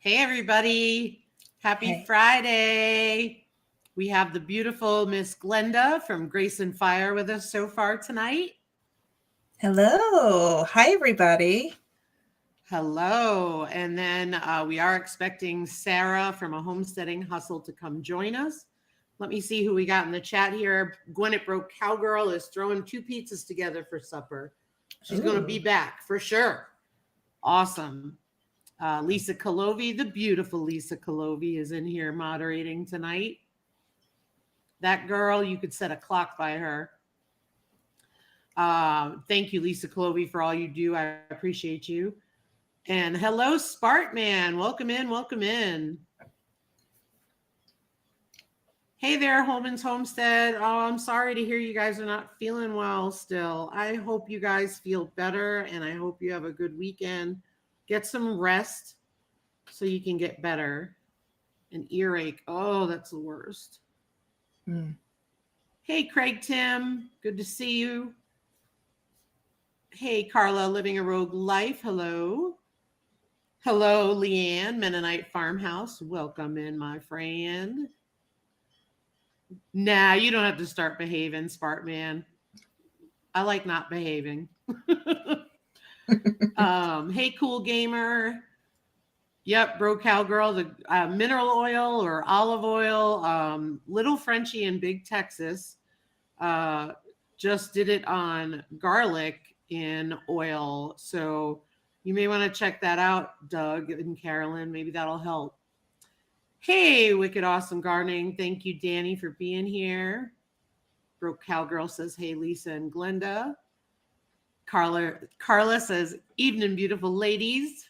Hey, everybody. Happy Friday. We have the beautiful Miss Glenda from Grace and Fire with us so far tonight. Hello. Hi, everybody. Hello. And then we are expecting Sarah from A Homesteading Hustle to come join us. Let me see who we got in the chat here. Gwinnett Broke Cowgirl is throwing 2 pizzas together for supper. She's going to be back for sure. Awesome. Lisa Colovi, the beautiful Lisa Colovi, is in here moderating tonight. That girl, you could set a clock by her. Thank you, Lisa Clovi, for all you do. I appreciate you. And hello, Spartman. Welcome in. Welcome in. Hey there, Holman's Homestead. Oh, I'm sorry to hear you guys are not feeling well still. I hope you guys feel better, and I hope you have a good weekend. Get some rest so you can get better. An earache. Oh, that's the worst. Hey, Craig Tim. Good to see you. Hey, Carla, Living a Rogue Life. Hello. Hello, Leanne, Mennonite Farmhouse. Welcome in, my friend. Nah, you don't have to start behaving, Spartman. I like not behaving. Hey, Cool Gamer. Yep, Bro Cowgirl, the mineral oil or olive oil. Little Frenchie in Big Texas just did it on garlic in oil. So you may want to check that out, Doug and Carolyn. Maybe that'll help. Hey, Wicked Awesome Gardening. Thank you, Danny, for being here. Broke Cowgirl says, hey, Lisa and Glenda. Carla says, evening, beautiful ladies.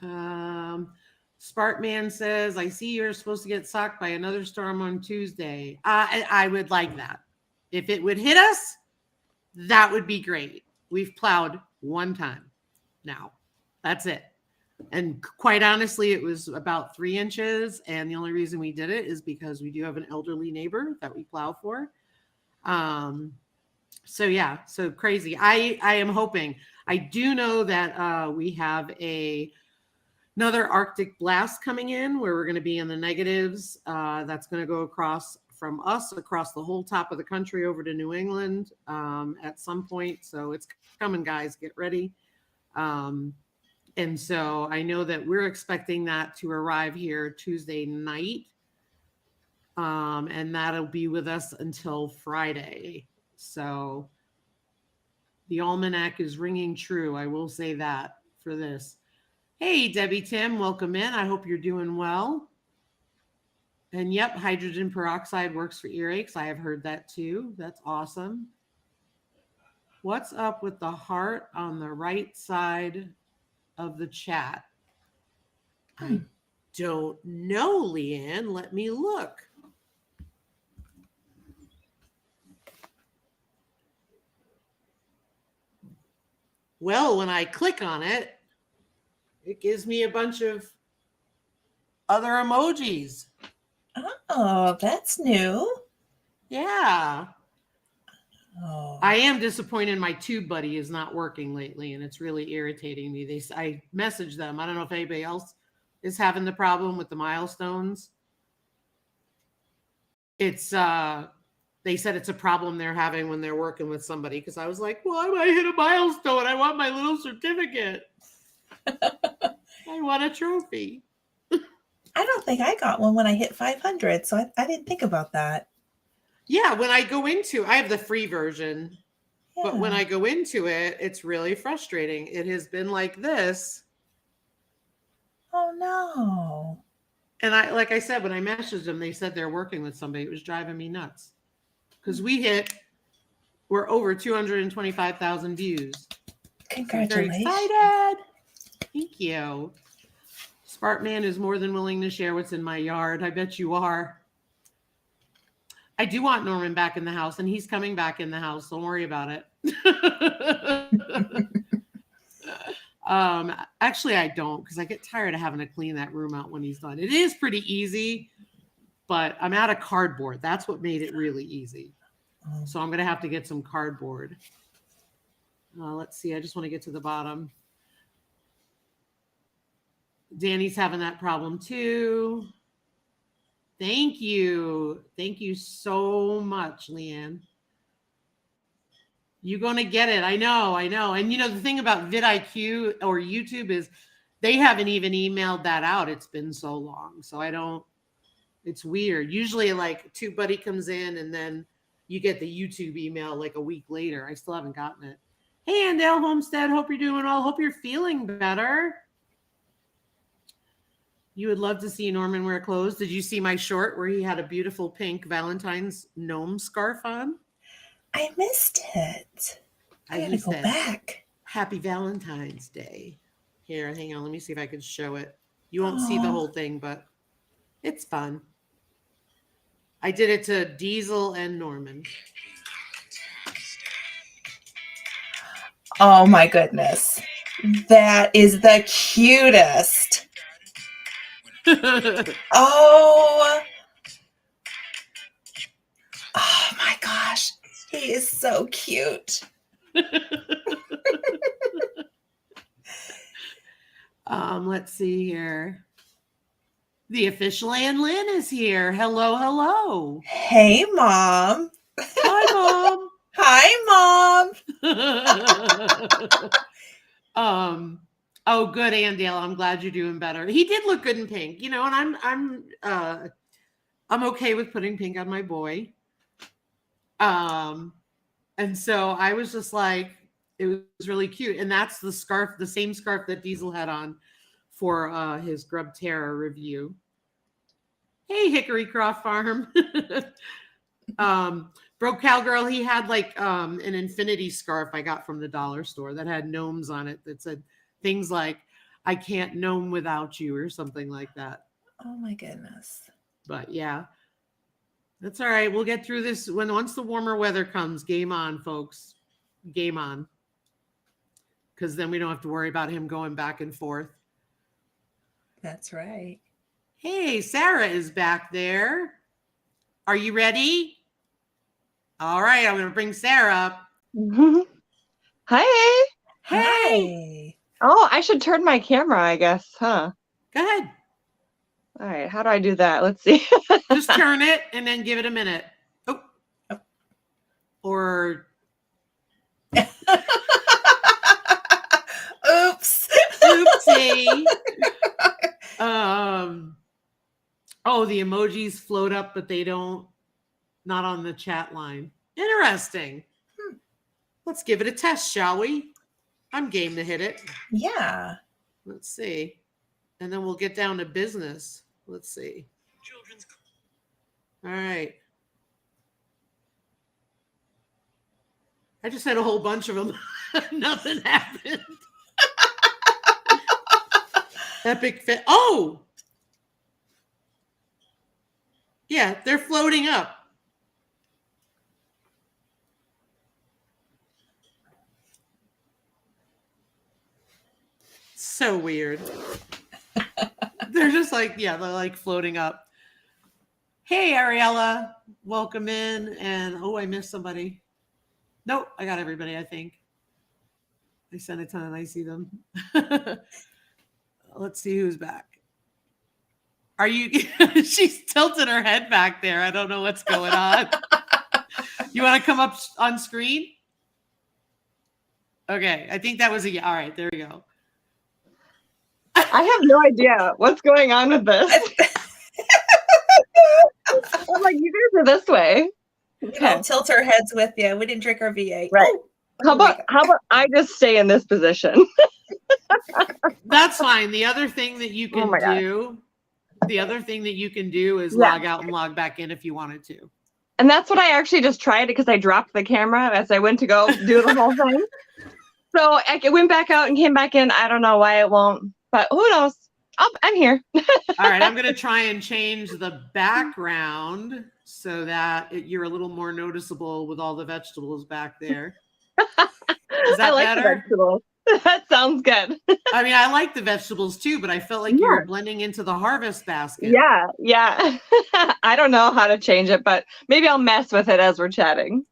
Spartman says, I see you're supposed to get socked by another storm on Tuesday. I would like that. If it would hit us, that would be great. We've plowed one time now. That's it. And quite honestly, it was about 3 inches. And the only reason we did it is because we do have an elderly neighbor that we plow for. So yeah, so crazy. I am hoping. I do know that we have another Arctic blast coming in where we're going to be in the negatives. That's going to go across from us across the whole top of the country over to New England at some point. So it's coming, guys. Get ready. And so I know that we're expecting that to arrive here Tuesday night. And that'll be with us until Friday. So the almanac is ringing true. I will say that for this. Hey, Debbie Tim, welcome in. I hope you're doing well. And yep, hydrogen peroxide works for earaches. I have heard that too. That's awesome. What's up with the heart on the right side of the chat? I don't know, Leanne. Let me look. Well, when I click on it, it gives me a bunch of other emojis. Oh, that's new. Yeah. Oh. I am disappointed my Tube Buddy is not working lately, and it's really irritating me. I messaged them. I don't know if anybody else is having the problem with the milestones. It's they said it's a problem they're having when they're working with somebody, because I was like, well, I might hit a milestone. I want my little certificate. I want a trophy. I don't think I got one when I hit 500, so I didn't think about that. Yeah, when I go into, I have the free version, but when I go into it, it's really frustrating. It has been like this. Oh, no. And like I said, when I messaged them, they said they're working with somebody. It was driving me nuts. Because we're over 225,000 views. Congratulations. I'm very excited. Thank you. Spartman is more than willing to share what's in my yard. I bet you are. I do want Norman back in the house, and he's coming back in the house. Don't worry about it. Actually, I don't, because I get tired of having to clean that room out when he's done. It is pretty easy, but I'm out of cardboard. That's what made it really easy. So I'm going to have to get some cardboard. Let's see. I just want to get to the bottom. Danny's having that problem too. Thank you. Thank you so much, Leanne. You're going to get it. I know. And the thing about vidIQ or YouTube is they haven't even emailed that out. It's been so long. So it's weird. Usually like TubeBuddy comes in and then you get the YouTube email like a week later. I still haven't gotten it. Hey, Andale Homestead. Hope you're doing well. Hope you're feeling better. You would love to see Norman wear clothes. Did you see my short where he had a beautiful pink Valentine's gnome scarf on? I missed it. I gotta go back. Happy Valentine's Day. Here, hang on. Let me see if I can show it. You won't see the whole thing, but it's fun. I did it to Diesel and Norman. Oh my goodness. That is the cutest. Oh my gosh. He is so cute. Let's see here. The official Ann Lynn is here. Hello. Hey, Mom. Hi, Mom. Hi, Mom. Oh, good, Andale. I'm glad you're doing better. He did look good in pink, and I'm okay with putting pink on my boy. And so I was just like, it was really cute. And that's the scarf, the same scarf that Diesel had on for his Grub Terra review. Hey, Hickory Croft Farm. Broke Cowgirl, he had like an infinity scarf I got from the dollar store that had gnomes on it that said things like, I can't gnome without you, or something like that. Oh my goodness. But yeah, that's all right. We'll get through this once the warmer weather comes. Game on, folks. Game on. Because then we don't have to worry about him going back and forth. That's right. Hey, Sarah is back there. Are you ready? All right, I'm going to bring Sarah up. Hi. Hey. Oh, I should turn my camera, I guess, huh? Go ahead. All right, how do I do that? Let's see. Just turn it and then give it a minute. Oh. Or. Oops. Oopsie. Oh, the emojis float up, but they don't. Not on the chat line. Interesting. Let's give it a test, shall we? I'm game to hit it. Yeah. Let's see. And then we'll get down to business. Let's see. All right. I just had a whole bunch of them. Nothing happened. Epic fit. Oh! Yeah, they're floating up. So weird. They're just like, yeah, they're like floating up. Hey, Ariella, welcome in. And oh, I missed somebody. Nope, I got everybody, I think. I sent a ton and I see them. Let's see who's back. Are you? She's tilted her head back there. I don't know what's going on. You want to come up on screen? Okay, I think that was a yeah. All right, there we go. I have no idea what's going on with this. I'm like, you guys are this way. Okay. We'll tilt our heads with you. We didn't drink our V8. Right. How about I just stay in this position? That's fine. The other thing that you can do, is log out and log back in if you wanted to. And that's what I actually just tried because I dropped the camera as I went to go do the whole thing. So I went back out and came back in. I don't know why it won't, but who knows? I'm here. All right. I'm going to try and change the background so that you're a little more noticeable with all the vegetables back there. Is that better? The vegetables. That sounds good. I mean, I like the vegetables too, but I felt like you were blending into the harvest basket. Yeah. I don't know how to change it, but maybe I'll mess with it as we're chatting.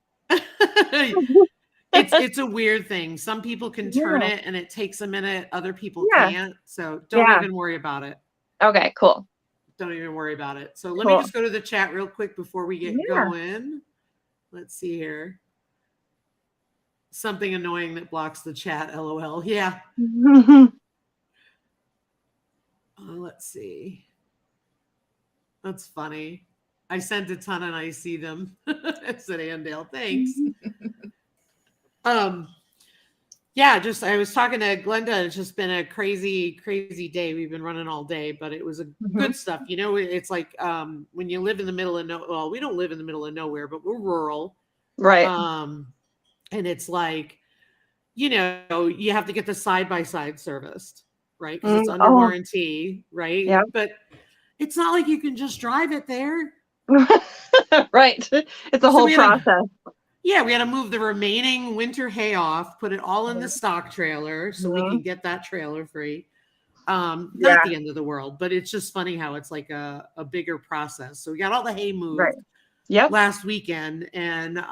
It's a weird thing. Some people can turn Yeah. it and it takes a minute. Other people Yeah. can't. So don't Yeah. even worry about it. Okay, cool. Don't even worry about it. So let me Cool. just go to the chat real quick before we get Yeah. going. Let's see here. Something annoying that blocks the chat. LOL. Yeah. Let's see. That's funny. I sent a ton and I see them. I said, Andale, thanks. Yeah, just I was talking to Glenda. It's just been a crazy day. We've been running all day, but it was a good stuff. You know, it's like when you live in the middle of well, we don't live in the middle of nowhere, but we're rural. Right. And it's like, you know, you have to get the side-by-side serviced, right? Because it's under warranty, right? Yeah. But it's not like you can just drive it there. Right. It's a whole process. Yeah, we had to move the remaining winter hay off, put it all in the stock trailer so we can get that trailer free. Not the end of the world, but it's just funny how it's like a bigger process. So we got all the hay moved last weekend and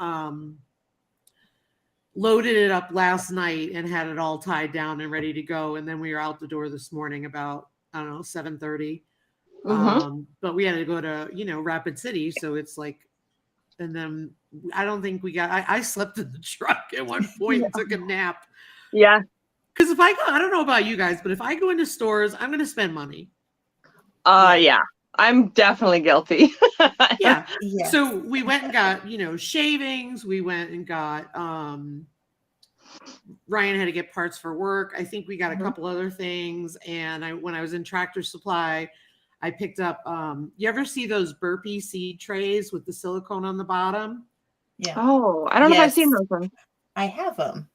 loaded it up last night and had it all tied down and ready to go. And then we were out the door this morning about, I don't know, 7:30. But we had to go to, you know, Rapid City. So it's like, and then I don't think we got, I slept in the truck at one point and took a nap. Yeah. Because if I go, I don't know about you guys, but if I go into stores, I'm going to spend money. Yeah. I'm definitely guilty. Yeah. So we went and got, you know, shavings. We went and got, Ryan had to get parts for work. I think we got a couple other things. And when I was in Tractor Supply, I picked up, you ever see those burpee seed trays with the silicone on the bottom? Yeah. Oh, I don't know if I've seen those ones. I have them.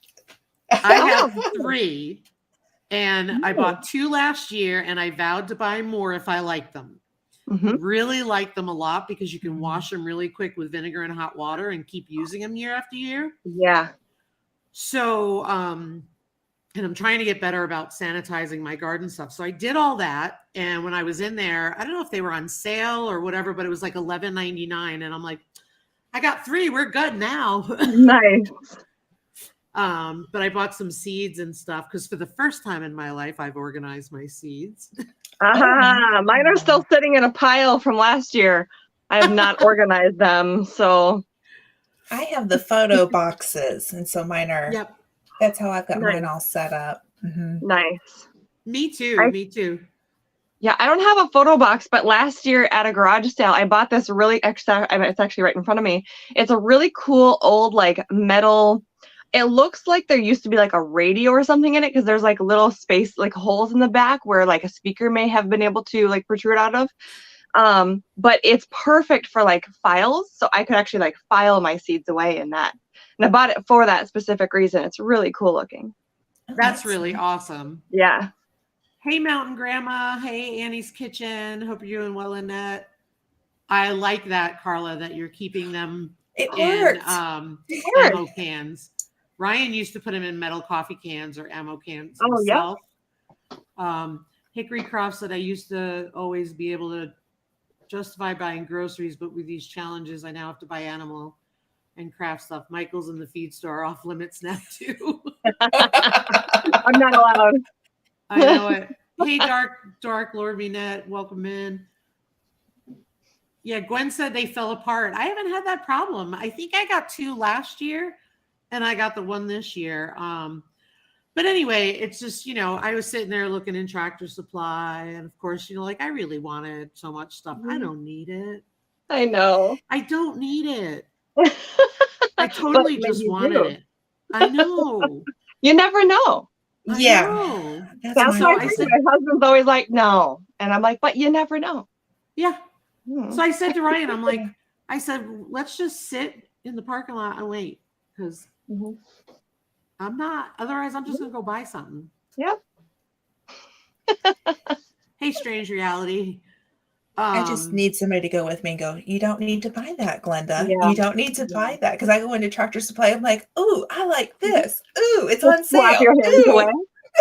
I have 3. And I bought 2 last year and I vowed to buy more if I like them. Really like them a lot because you can wash them really quick with vinegar and hot water and keep using them year after year. Yeah. So, and I'm trying to get better about sanitizing my garden stuff. So I did all that. And when I was in there, I don't know if they were on sale or whatever, but it was like $11.99. And I'm like, I got 3. We're good now. Nice. But I bought some seeds and stuff because for the first time in my life, I've organized my seeds. Mine are still sitting in a pile from last year. I have not organized them. So I have the photo boxes. And so mine are, that's how I've got mine all set up. Nice. Me too. Me too. Yeah, I don't have a photo box, but last year at a garage sale, I bought this really extra. It's actually right in front of me. It's a really cool old like metal. It looks like there used to be like a radio or something in it because there's like little space, like holes in the back where like a speaker may have been able to like protrude out of. But it's perfect for like files. So I could actually like file my seeds away in that. And I bought it for that specific reason. It's really cool looking. That's really awesome. Yeah. Hey, Mountain Grandma. Hey, Annie's Kitchen. Hope you're doing well, Annette. I like that, Carla, that you're keeping them in ammo cans. Ryan used to put them in metal coffee cans or ammo cans himself. Hickory Croft said, I used to always be able to justify buying groceries, but with these challenges, I now have to buy animal and craft stuff. Michael's in the feed store are off limits now, too. I'm not allowed. I know it. Hey, Dark Lord Minette, welcome in. Yeah, Gwen said they fell apart. I haven't had that problem. I think I got 2 last year, and I got the 1 this year. But anyway, it's just, you know, I was sitting there looking in Tractor Supply, and of course, you know, like I really wanted so much stuff. I don't need it. I know. I don't need it. I totally just wanted it. I know. You never know. Yeah. That's why my husband's always like, no. And I'm like, but you never know. Yeah. So I said to Ryan, I'm like, I said, let's just sit in the parking lot and wait. Because I'm not, otherwise I'm just going to go buy something. Yep. Hey, Strange Reality. I just need somebody to go with me and go, you don't need to buy that, Glenda. You don't need to buy that. Because I go into Tractor Supply, I'm like, ooh, I like this. Ooh, it's on sale.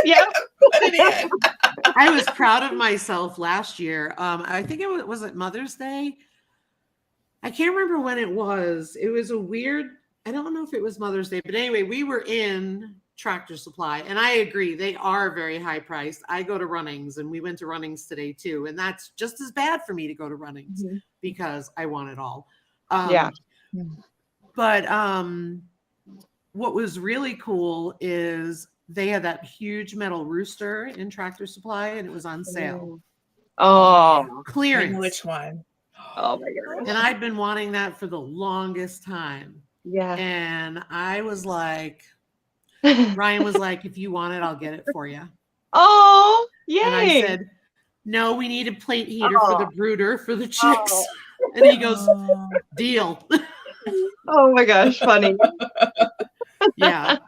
Yeah. Put it in. I was proud of myself last year. I think was it Mother's Day? I can't remember when it was. It was a weird, I don't know if it was Mother's Day, but anyway, we were in Tractor Supply, and I agree, they are very high priced. I go to Runnings, and we went to Runnings today too, and that's just as bad for me to go to Runnings because I want it all. Yeah. But what was really cool is they had that huge metal rooster in Tractor Supply, and it was on sale. Oh, Clearance. I know which one? Oh my goodness. And I've been wanting that for the longest time. Yeah. And I was like, Ryan was like, if you want it, I'll get it for you. Oh, yay. And I said, no, we need a plate heater for the brooder for the chicks. And he goes, deal. Oh my gosh, funny. Yeah.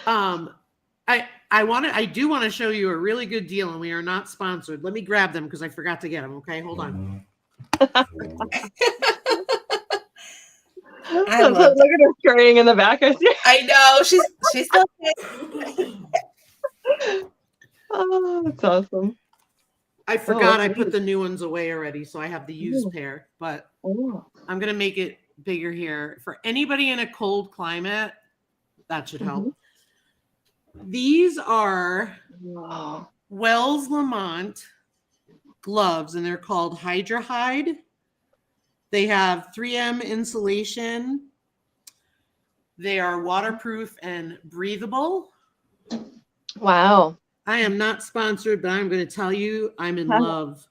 I do want to show you a really good deal, and we are not sponsored. Let me grab them because I forgot to get them. Okay, hold on. I love Look at her scurrying in the back. I see. I know she's still. Oh, that's awesome. I forgot I put the new ones away already, so I have the used pair. But I'm gonna make it bigger here for anybody in a cold climate. That should help. These are Wells Lamont gloves, and they're called Hydra Hide. They have 3M insulation. They are waterproof and breathable. Wow. I am not sponsored, but I'm going to tell you, I'm in love.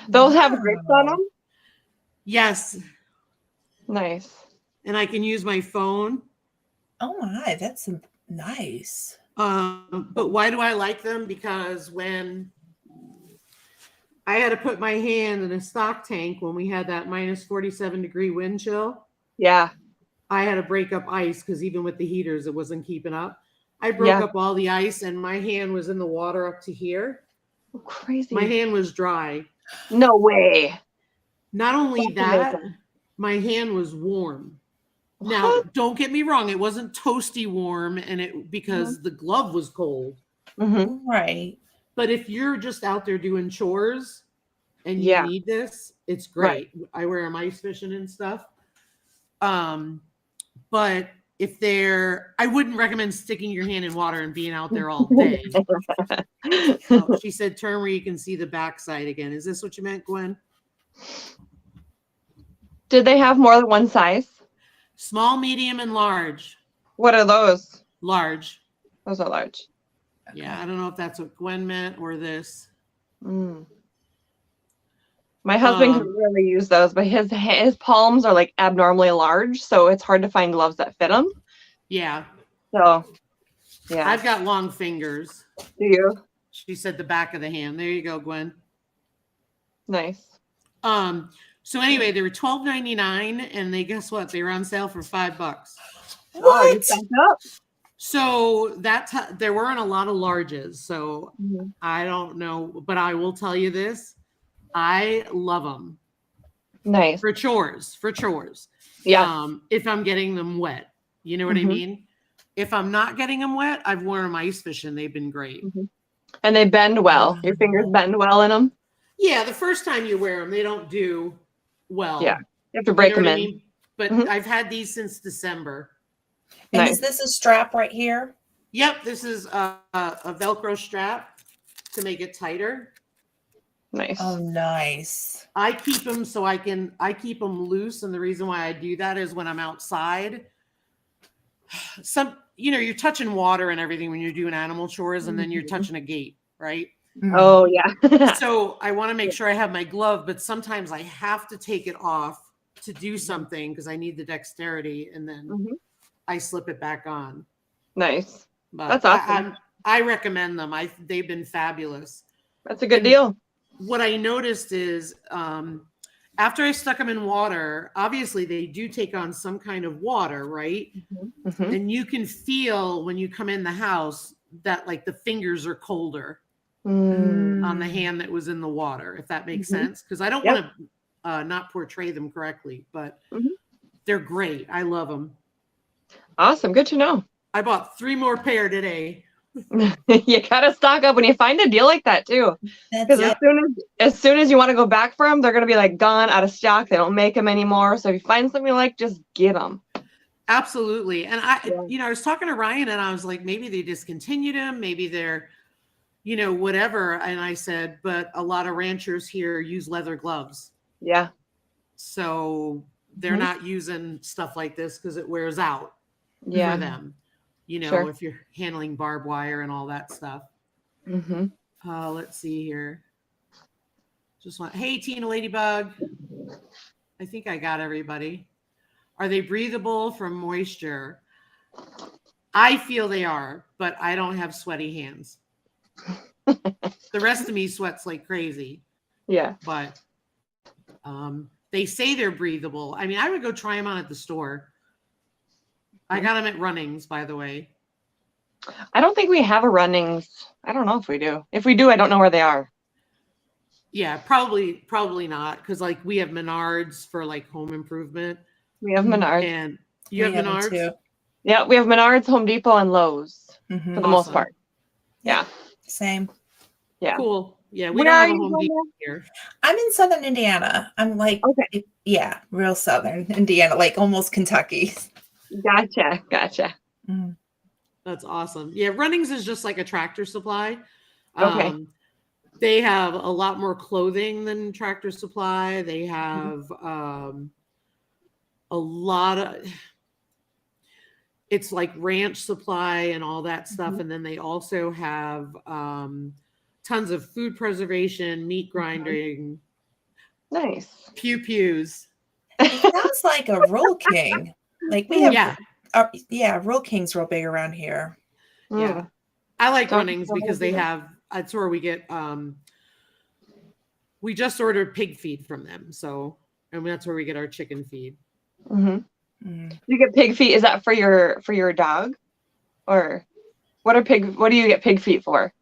Those have grips on them? Yes. Nice. And I can use my phone. Oh my, that's nice. But why do I like them? Because when I had to put my hand in a stock tank when we had that minus 47 degree wind chill. Yeah. I had to break up ice because even with the heaters, it wasn't keeping up. I broke up all the ice and my hand was in the water up to here. Oh, crazy. My hand was dry. No way. Not only that, my hand was warm. What? Now, don't get me wrong. It wasn't toasty warm because the glove was cold. Right. But if you're just out there doing chores and you need this, it's great. Right. I wear them ice fishing and stuff. But I wouldn't recommend sticking your hand in water and being out there all day. She said, turn where you can see the backside again. Is this what you meant, Gwen? Did they have more than one size? Small, medium, and large. What are those? Large. Those are large. Yeah, I don't know if that's what Gwen meant or this. My husband can really use those, but his palms are like abnormally large, so it's hard to find gloves that fit him. Yeah. So, yeah. I've got long fingers. Do you? She said the back of the hand. There you go, Gwen. Nice. So anyway, they were $12.99, and guess what? They were on sale for $5. What? So there weren't a lot of larges. So I don't know, but I will tell you this: I love them. Nice for chores. Yeah. If I'm getting them wet, you know what I mean. If I'm not getting them wet, I've worn them ice fishing. They've been great, and they bend well. Your fingers bend well in them. Yeah, the first time you wear them, they don't do well. Yeah, you have to break them in. I mean? But I've had these since December. And is this a strap right here? Yep, this is a Velcro strap to make it tighter. Nice. Oh, nice. I keep them I keep them loose, and the reason why I do that is when I'm outside. You're touching water and everything when you're doing animal chores, and then you're touching a gate, right? Oh, yeah. So I want to make sure I have my glove, but sometimes I have to take it off to do something because I need the dexterity, and then I slip it back on. Nice. But that's awesome. I recommend them. They've been fabulous. That's a good deal. What I noticed is after I stuck them in water, obviously they do take on some kind of water, right? And you can feel when you come in the house that like the fingers are colder on the hand that was in the water, if that makes sense. Because I don't want to not portray them correctly, but they're great. I love them. Awesome. Good to know. I bought 3 more pair today. You gotta stock up when you find a deal like that too. Because as soon as you want to go back for them, they're gonna be like gone, out of stock. They don't make them anymore. So if you find something you like, just get them. Absolutely. And I was talking to Ryan and I was like, maybe they discontinued him, maybe they're, whatever. And I said, but a lot of ranchers here use leather gloves. Yeah. So they're not using stuff like this because it wears out for them. Sure. If you're handling barbed wire and all that stuff. Let's see here. Hey, Tina Ladybug. I think I got everybody. Are they breathable from moisture? I feel they are, but I don't have sweaty hands. The rest of me sweats like crazy. Yeah. But they say they're breathable. I mean, I would go try them on at the store. I got them at Runnings, by the way. I don't think we have a Runnings. I don't know if we do. If we do, I don't know where they are. Yeah, probably not, because like we have Menards for like home improvement. We have Menards. And you have Menards too. Yeah, we have Menards, Home Depot, and Lowe's for the most part. Yeah. Same. Yeah. Cool. Yeah, we Where don't have are a you Home Depot here. I'm in southern Indiana. I'm like, real southern Indiana, like almost Kentucky. Gotcha. That's awesome. Yeah, Runnings is just like a Tractor Supply. Okay. They have a lot more clothing than Tractor Supply. They have a lot of, it's like ranch supply and all that stuff. And then they also have tons of food preservation, meat grinding. Nice. Pews. It sounds like a Rural King. Like we have, Rural King's real big around here. Yeah. I like Runnings because they have, that's where we get, we just ordered pig feed from them. So, and that's where we get our chicken feed. You get pig feet. Is that for your dog, or what do you get pig feet for?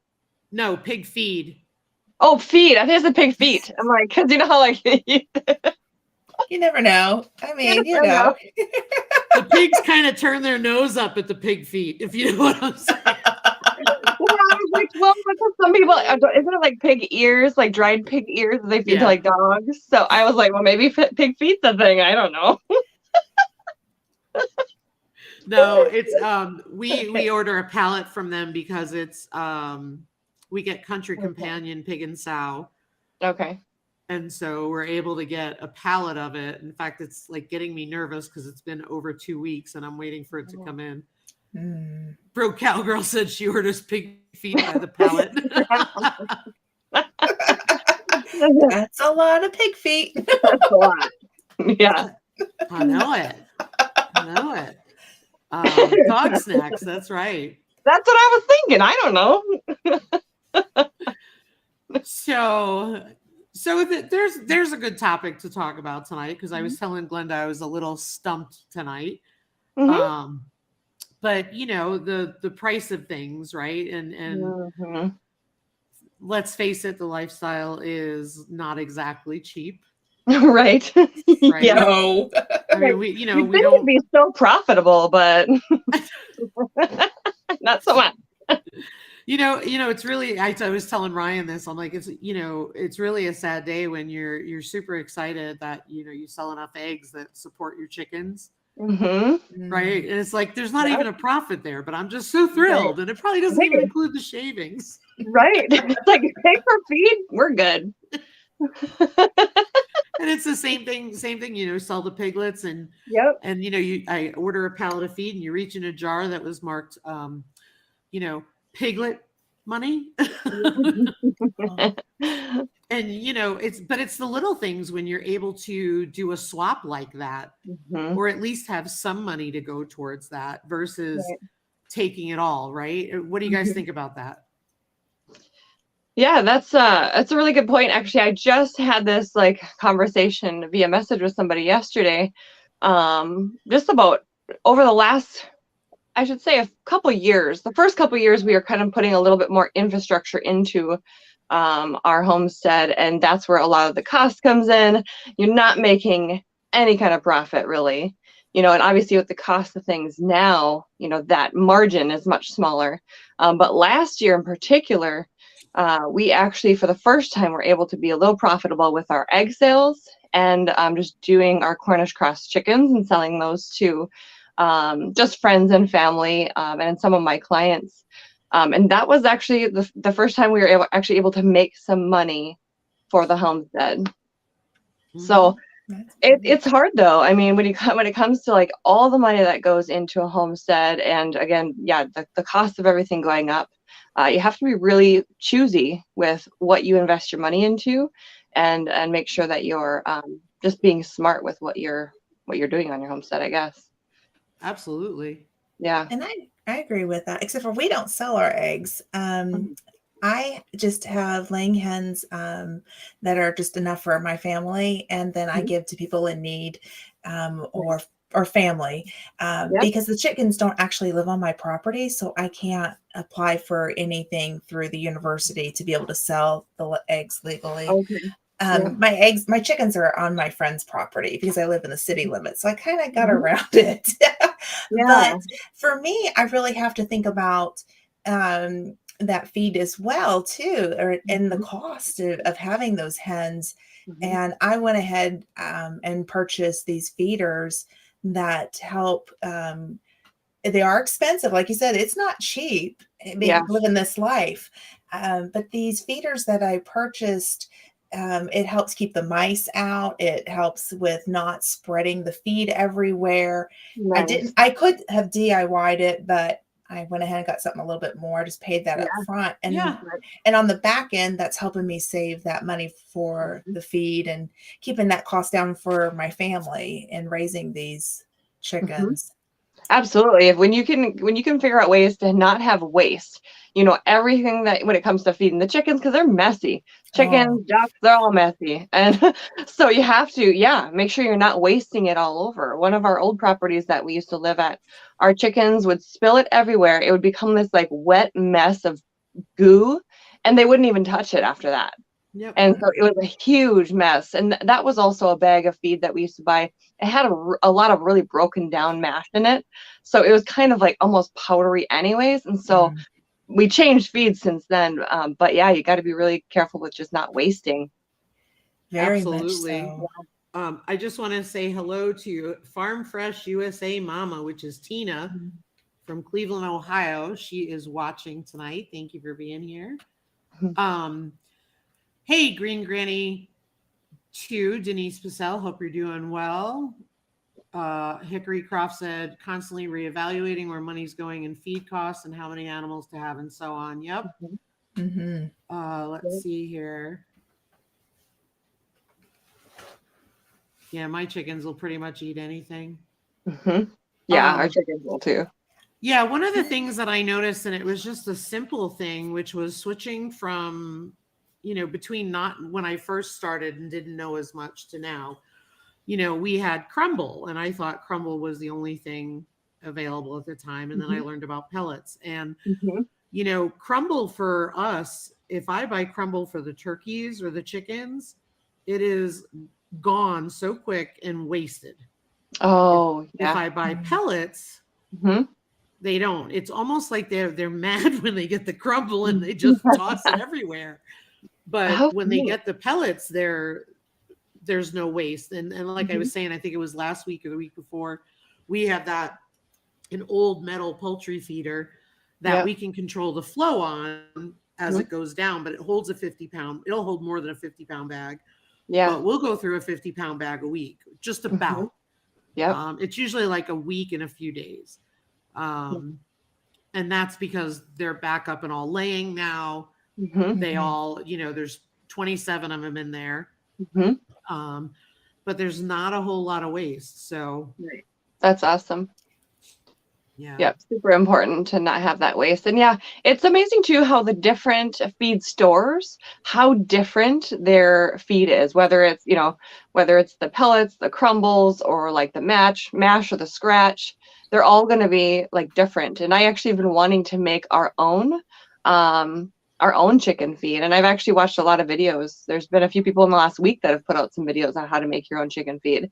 No, pig feed. Oh, feed. I think it's the pig feet. I'm like, because you know how like you never know. I mean, you know. The pigs kind of turn their nose up at the pig feet, if you know what I'm saying. I was like, well, some people, isn't it like pig ears, like dried pig ears that they feed to like dogs? So I was like, well, maybe pig feet's a thing. I don't know. No, it's we order a pallet from them because it's we get Country Companion pig and sow. Okay. And so we're able to get a pallet of it. In fact, it's like getting me nervous because it's been over 2 weeks and I'm waiting for it to come in. Bro Cowgirl said she orders pig feet by the pallet. That's a lot of pig feet. That's a lot. Yeah. I know it. Dog snacks. That's right. That's what I was thinking. I don't know. So there's a good topic to talk about tonight because I was telling Glenda I was a little stumped tonight. But you know, the price of things, right? And let's face it, the lifestyle is not exactly cheap. Right. Yeah. No. I mean, we we don't be so profitable, but not so much. You know, it's really, I was telling Ryan this, I'm like, it's really a sad day when you're super excited that, you sell enough eggs that support your chickens. Right. And it's like, there's not even a profit there, but I'm just so thrilled. And it probably doesn't even include the shavings. Right. It's like, pay for feed, we're good. And it's the same thing, sell the piglets and, I order a pallet of feed and you reach in a jar that was marked, piglet money. And it's the little things when you're able to do a swap like that, or at least have some money to go towards that versus taking it all. Right. What do you guys think about that? Yeah, that's a really good point. Actually, I just had this like conversation via message with somebody yesterday, just about over the last, I should say, a couple years. The first couple years, we are kind of putting a little bit more infrastructure into our homestead, and that's where a lot of the cost comes in. You're not making any kind of profit, really, and obviously with the cost of things now, that margin is much smaller. But last year in particular, we actually, for the first time, were able to be a little profitable with our egg sales and just doing our Cornish cross chickens and selling those to just friends and family, and some of my clients. And that was actually the first time we were actually able to make some money for the homestead. So it's hard though. I mean, when it comes to like all the money that goes into a homestead, and again, yeah, the cost of everything going up, you have to be really choosy with what you invest your money into, and make sure that you're just being smart with what you're doing on your homestead, I guess. Absolutely. Yeah. And I agree with that, except for we don't sell our eggs. I just have laying hens that are just enough for my family, and then I give to people in need, or family, because the chickens don't actually live on my property, so I can't apply for anything through the university to be able to sell the eggs legally. My chickens are on my friend's property because I live in the city limits, so I kind of got around it. But for me, I really have to think about that feed as well too, and the cost of having those hens. And I went ahead and purchased these feeders that help. They are expensive, like you said. It's not cheap living this life, but these feeders that I purchased, it helps keep the mice out. It helps with not spreading the feed everywhere. Nice. I could have DIY'd it, but I went ahead and got something a little bit more. I just paid that up front. And on the back end, that's helping me save that money for the feed and keeping that cost down for my family and raising these chickens. Absolutely. When you can figure out ways to not have waste, everything that when it comes to feeding the chickens, because they're messy. Chickens, ducks, they're all messy. And so you have to, make sure you're not wasting it all over. One of our old properties that we used to live at, our chickens would spill it everywhere. It would become this like wet mess of goo, and they wouldn't even touch it after that. And so it was a huge mess. And that was also a bag of feed that we used to buy. It had a lot of really broken down mash in it. So it was kind of like almost powdery anyways. And so we changed feeds since then. But yeah, you got to be really careful with just not wasting. Very Absolutely. much so. I just want to say hello to Farm Fresh USA Mama, which is Tina from Cleveland, Ohio. She is watching tonight. Thank you for being here. Hey, Green Granny 2, Denise Pacell, hope you're doing well. Hickory Croft said, constantly reevaluating where money's going in feed costs and how many animals to have and so on. Yep. Let's see here. Yeah, my chickens will pretty much eat anything. Yeah, our chickens will too. Yeah, one of the things that I noticed, and it was just a simple thing, which was switching from between not when I first started and didn't know as much to now, we had crumble, and I thought crumble was the only thing available at the time. And then I learned about pellets, and, crumble for us, if I buy crumble for the turkeys or the chickens, it is gone so quick and wasted. If I buy pellets, they don't. It's almost like they're mad when they get the crumble and they just toss it everywhere. But when they get the pellets, there's no waste. And like I was saying, I think it was last week or the week before, we have an old metal poultry feeder that we can control the flow on as it goes down, but it holds a 50-pound. It'll hold more than a 50-pound bag. But we'll go through a 50-pound bag a week, just about. It's usually like a week and a few days. And that's because they're back up and all laying now. They all, there's 27 of them in there. But there's not a whole lot of waste. So that's awesome. Yeah. Super important to not have that waste. And it's amazing too how the different feed stores, how different their feed is, whether it's the pellets, the crumbles, or like the mash or the scratch. They're all going to be like different. And I actually have been wanting to make our own chicken feed. And I've actually watched a lot of videos. There's been a few people in the last week that have put out some videos on how to make your own chicken feed.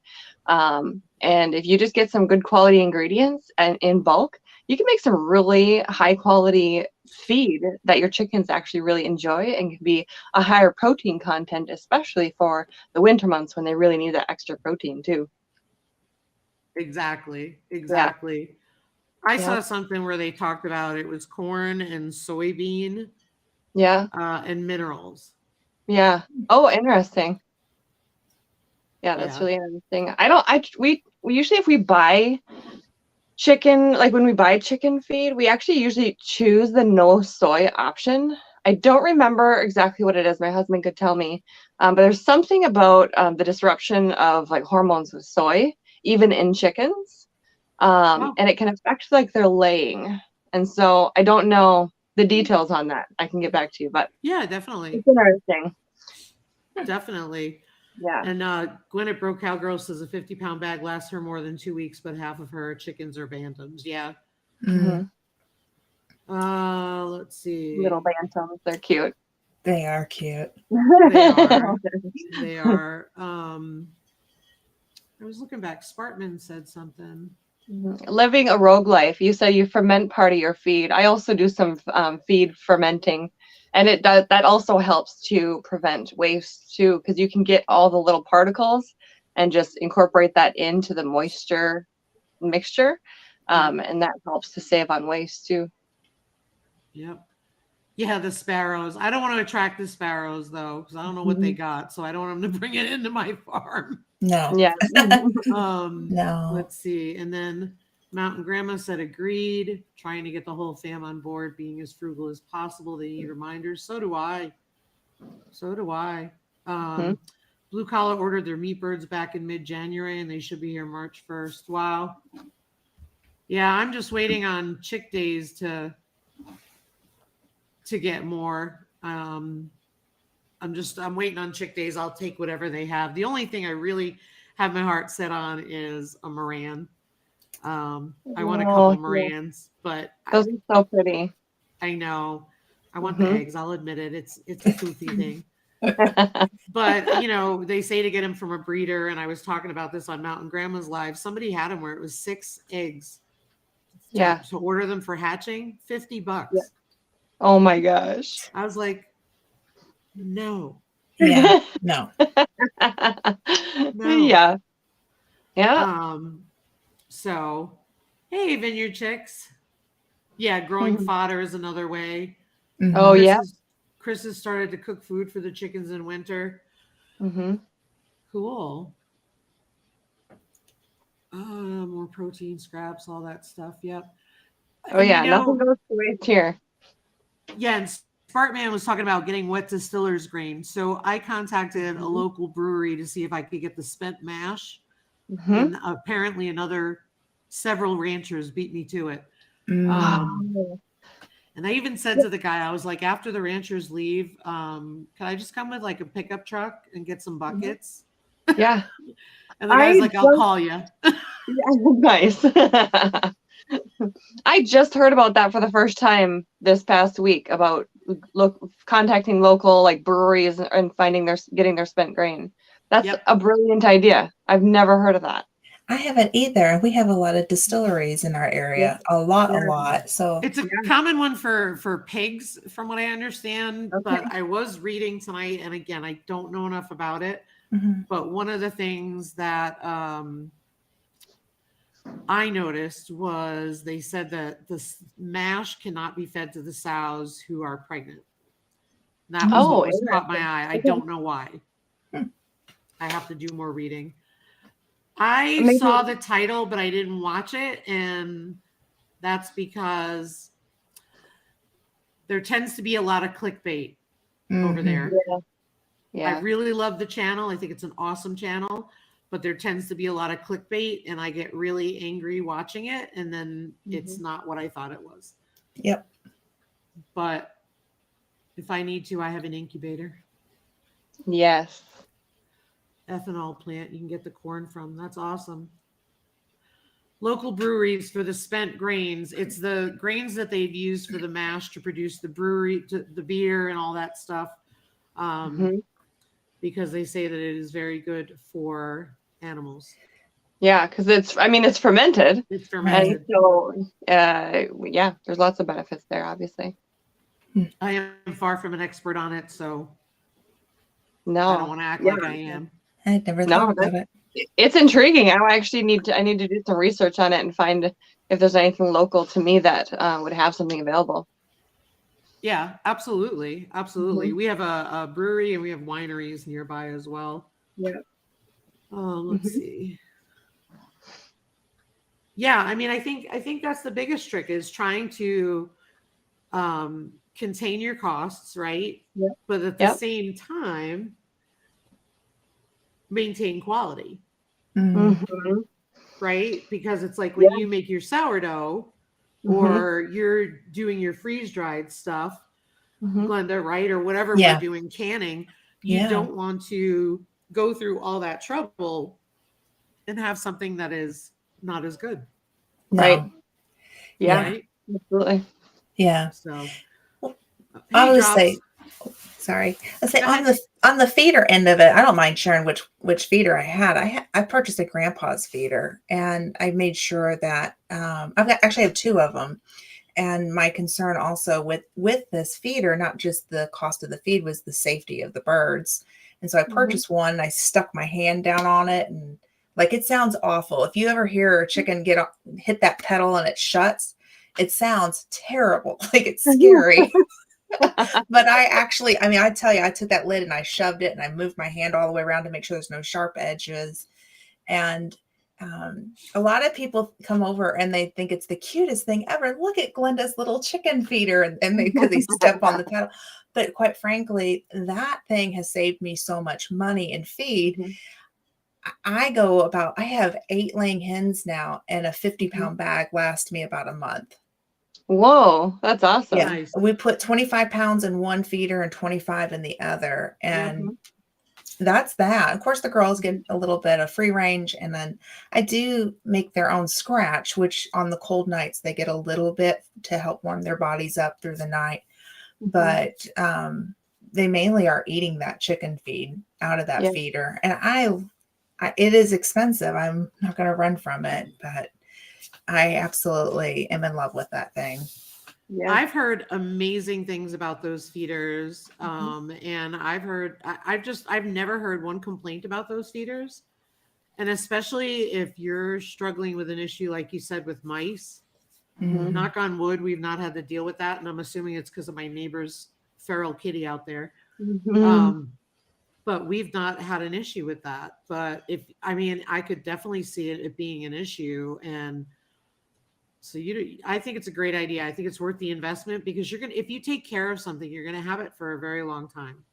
And if you just get some good quality ingredients and in bulk, you can make some really high quality feed that your chickens actually really enjoy and can be a higher protein content, especially for the winter months when they really need that extra protein too. Exactly. I Yeah. saw something where they talked about it was corn and soybean Yeah. and minerals. Yeah. Oh, interesting. Yeah, that's Yeah. really interesting. We usually, if we buy chicken, like when we buy chicken feed, we actually usually choose the no soy option. I don't remember exactly what it is. My husband could tell me. But there's something about the disruption of like hormones with soy, even in chickens. Oh, And it can affect like their laying. And so I don't know the details on that. I can get back to you, but yeah, definitely. it's interesting. Definitely. Yeah. And Gwyneth Bro Cowgirl says a 50-pound bag lasts her more than 2 weeks, but half of her chickens are bantams. Yeah. Mm, Let's see. Little bantams, they're cute. they are cute. They are. They are. I was looking back. Spartman said something. Living a rogue life. You said you ferment part of your feed. I also do some feed fermenting, and it does that also helps to prevent waste too, because you can get all the little particles and just incorporate that into the moisture mixture, and that helps to save on waste too. Yep. Yeah, the sparrows. I don't want to attract the sparrows though, because I don't know what they got, so I don't want them to bring it into my farm. No. Yeah. No. Let's see. And then Mountain Grandma said agreed, trying to get the whole fam on board, being as frugal as possible. They need reminders. So do I. Blue Collar ordered their meat birds back in mid-January, and they should be here March 1st. Wow. Yeah, I'm just waiting on chick days to get more. I'm waiting on chick days. I'll take whatever they have. The only thing I really have my heart set on is a Moran. I want a couple Morans, but those are so pretty. I know I want the eggs. I'll admit it. It's a foofy thing. But they say to get them from a breeder, and I was talking about this on Mountain Grandma's live. Somebody had them where it was 6 eggs. Yeah. To order them for hatching, $50. Yeah. Oh my gosh. I was like, no. Yeah. No. No. Yeah. Yeah. So, hey, Vineyard Chicks. Yeah, growing fodder is another way. Mhm. Oh yeah. Chris has started to cook food for the chickens in winter. Cool. More protein, scraps, all that stuff. Yep. Oh yeah, nothing goes to waste here. Yeah, and Spartman was talking about getting wet distiller's grain. So I contacted a local brewery to see if I could get the spent mash. And apparently several ranchers beat me to it. And I even said to the guy, I was like, after the ranchers leave, can I just come with like a pickup truck and get some buckets? Yeah. And the guy's like, I'll call you. Nice. I just heard about that for the first time this past week about contacting local like breweries and getting their spent grain. That's a brilliant idea. I've never heard of that. I haven't either. We have a lot of distilleries in our area. A lot. So it's a common one for pigs, from what I understand. Okay. But I was reading tonight, and again, I don't know enough about it. But one of the things that I noticed was they said that the mash cannot be fed to the sows who are pregnant. That was what was caught my eye. I don't know why. I have to do more reading. I saw the title, but I didn't watch it. And that's because there tends to be a lot of clickbait over there. Yeah. I really love the channel. I think it's an awesome channel, but there tends to be a lot of clickbait, and I get really angry watching it. And then it's not what I thought it was. Yep. But if I need to, I have an incubator. Yes. Ethanol plant you can get the corn from. That's awesome. Local breweries for the spent grains. It's the grains that they've used for the mash to produce the the beer and all that stuff. Because they say that it is very good for animals. Yeah, because it's fermented. It's fermented. And so, there's lots of benefits there, obviously. I am far from an expert on it, so no, I don't want to act like I am. I never thought about it. It's intriguing. I need to do some research on it and find if there's anything local to me that would have something available. Yeah, absolutely. Absolutely. We have a brewery and we have wineries nearby as well. Yeah. Let's see. Yeah, I mean, I think that's the biggest trick is trying to contain your costs, right? Yep. But at the same time, maintain quality, right? Because it's like when you make your sourdough or you're doing your freeze dried stuff, Glenda, right? Or whatever we're doing, canning, you don't want to go through all that trouble and have something that is not as good. No. Right. Yeah. Right? Absolutely. Yeah. So I would say, sorry. I say on the feeder end of it, I don't mind sharing which feeder I had. I purchased a grandpa's feeder, and I made sure that actually have two of them. And my concern also with this feeder, not just the cost of the feed, was the safety of the birds. And so I purchased one, and I stuck my hand down on it, and like, it sounds awful. If you ever hear a chicken hit that pedal and it shuts, it sounds terrible. Like, it's scary. But I tell you, I took that lid and I shoved it and I moved my hand all the way around to make sure there's no sharp edges. And a lot of people come over and they think it's the cutest thing ever. Look at Glenda's little chicken feeder, and because they step on the pedal. But quite frankly, that thing has saved me so much money in feed. I have 8 laying hens now, and a 50-pound bag lasts me about a month. Whoa, that's awesome. Yeah, nice. We put 25 pounds in one feeder and 25 in the other. And that's that. Of course, the girls get a little bit of free range, and then I do make their own scratch, which on the cold nights they get a little bit to help warm their bodies up through the night. But they mainly are eating that chicken feed out of that feeder, and it is expensive. I'm not going to run from it, but I absolutely am in love with that thing. Yeah. I've heard amazing things about those feeders. And I've never heard one complaint about those feeders. And especially if you're struggling with an issue, like you said, with mice, knock on wood, we've not had to deal with that. And I'm assuming it's because of my neighbor's feral kitty out there. But we've not had an issue with that. But I could definitely see it being an issue. And so I think it's a great idea. I think it's worth the investment, because if you take care of something, you're going to have it for a very long time.